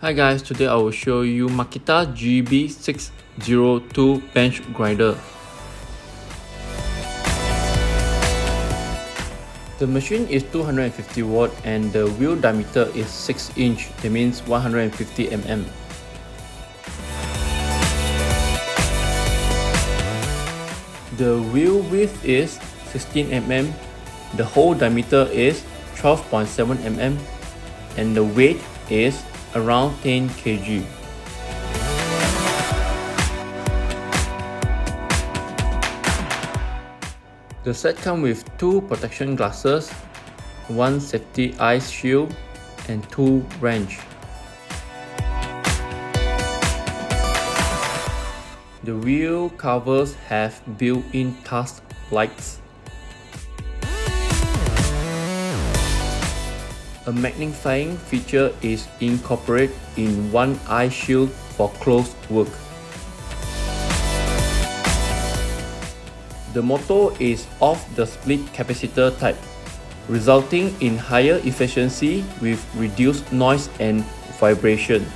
Hi guys, today I will show you Makita GB602 bench grinder. The machine is 250 watt and the wheel diameter is 6 inch, that means 150 mm. The wheel width is 16 mm, the hole diameter is 12.7 mm, and the weight is around 10 kg. The set comes with 2 protection glasses, 1 safety ice shield, and 2 wrench. The wheel covers have built-in task lights. A magnifying feature is incorporated in one eye shield for close work. The motor is of the split capacitor type, resulting in higher efficiency with reduced noise and vibration.